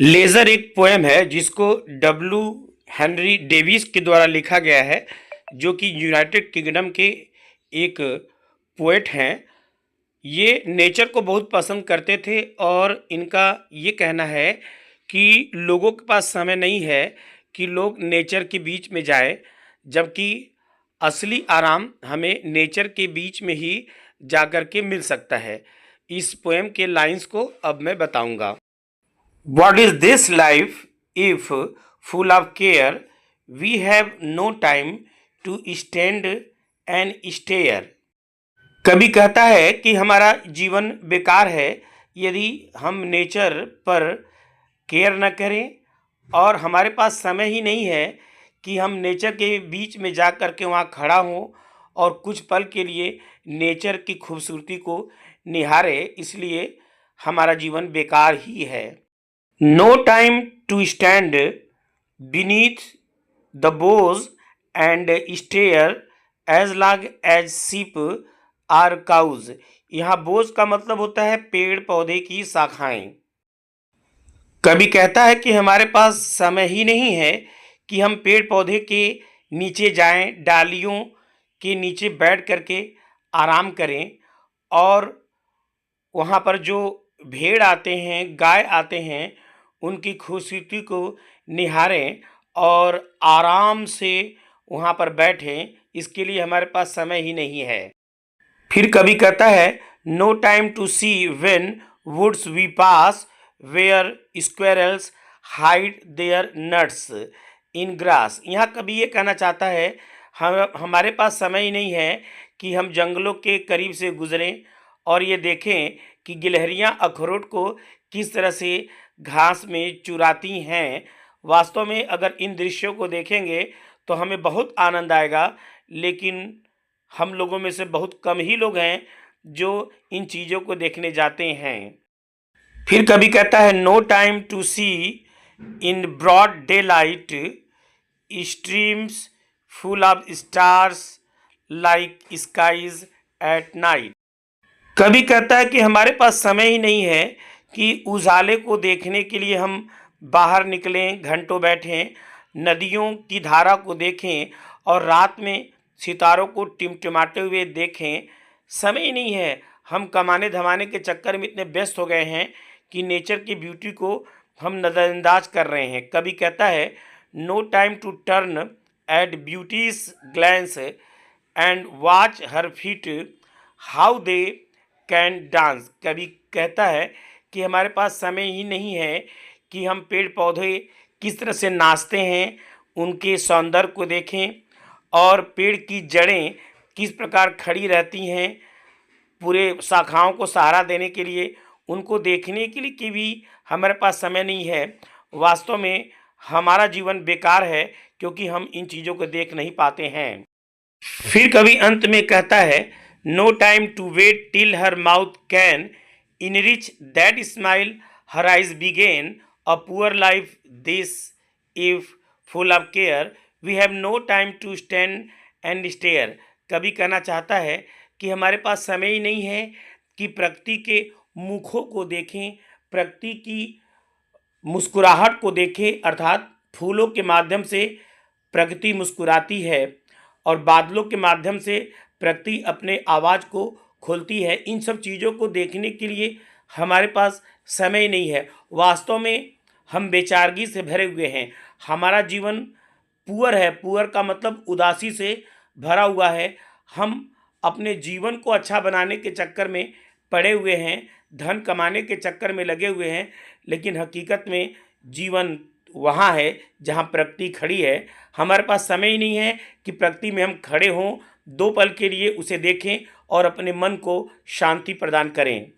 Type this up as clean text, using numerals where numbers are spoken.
Laser एक poem है जिसको डब्ल्यू हेनरी डेविस के द्वारा लिखा गया है, जो कि यूनाइटेड किंगडम के एक पोएट हैं। ये नेचर को बहुत पसंद करते थे और इनका ये कहना है कि लोगों के पास समय नहीं है कि लोग नेचर के बीच में जाए, जबकि असली आराम हमें नेचर के बीच में ही जाकर के मिल सकता है। इस पोएम के लाइंस को अब मैं बताऊंगा। What is this life if, full of care, we have no time to stand and stare? कवि कहता है कि हमारा जीवन बेकार है यदि हम नेचर पर केयर न करें, और हमारे पास समय ही नहीं है कि हम नेचर के बीच में जा कर के वहाँ खड़ा हों और कुछ पल के लिए नेचर की खूबसूरती को निहारें। इसलिए हमारा जीवन बेकार ही है। No time to stand beneath the boughs and stare as long as sheep are cows। यहाँ बोझ का मतलब होता है पेड़ पौधे की शाखाएं। कवि कहता है कि हमारे पास समय ही नहीं है कि हम पेड़ पौधे के नीचे जाएं, डालियों के नीचे बैठ करके आराम करें और वहाँ पर जो भेड़ आते हैं, गाय आते हैं, उनकी खूबसूरती को निहारें और आराम से वहाँ पर बैठें। इसके लिए हमारे पास समय ही नहीं है। फिर कभी कहता है, no time to see when woods we pass where squirrels hide their nuts in grass. यहाँ कभी ये कहना चाहता है, हमारे पास समय ही नहीं है कि हम जंगलों के करीब से गुजरें और ये देखें कि गिलहरियाँ अखरोट को किस तरह से घास में चुराती हैं। वास्तव में अगर इन दृश्यों को देखेंगे तो हमें बहुत आनंद आएगा, लेकिन हम लोगों में से बहुत कम ही लोग हैं जो इन चीज़ों को देखने जाते हैं। फिर कभी कहता है, no time to see in broad daylight streams full of stars like skies at night. कभी कहता है कि हमारे पास समय ही नहीं है कि उजाले को देखने के लिए हम बाहर निकलें, घंटों बैठें, नदियों की धारा को देखें और रात में सितारों को टिमटिमाते हुए देखें। समय ही नहीं है। हम कमाने धमाने के चक्कर में इतने व्यस्त हो गए हैं कि नेचर की ब्यूटी को हम नज़रअंदाज कर रहे हैं। कभी कहता है, no time to turn at beauty's glance and watch her feet how they can dance. कभी कहता है कि हमारे पास समय ही नहीं है कि हम पेड़ पौधे किस तरह से नाचते हैं, उनके सौंदर्य को देखें और पेड़ की जड़ें किस प्रकार खड़ी रहती हैं पूरे शाखाओं को सहारा देने के लिए, उनको देखने के लिए कि भी हमारे पास समय नहीं है। वास्तव में हमारा जीवन बेकार है क्योंकि हम इन चीज़ों को देख नहीं पाते हैं। फिर कभी अंत में कहता है, no time to wait till her mouth can enrich that smile her eyes began a poor life this if full of care we have no time to stand and stare. कभी कहना चाहता है कि हमारे पास समय ही नहीं है कि प्रकृति के मुखों को देखें, प्रकृति की मुस्कुराहट को देखें, अर्थात फूलों के माध्यम से प्रकृति मुस्कुराती है और बादलों के माध्यम से प्रकृति अपने आवाज़ को खोलती है। इन सब चीज़ों को देखने के लिए हमारे पास समय नहीं है। वास्तव में हम बेचारगी से भरे हुए हैं। हमारा जीवन पुअर है। पुअर का मतलब उदासी से भरा हुआ है। हम अपने जीवन को अच्छा बनाने के चक्कर में पड़े हुए हैं, धन कमाने के चक्कर में लगे हुए हैं, लेकिन हकीकत में जीवन वहाँ है जहाँ प्रकृति खड़ी है। हमारे पास समय ही नहीं है कि प्रकृति में हम खड़े हों, दो पल के लिए उसे देखें और अपने मन को शांति प्रदान करें।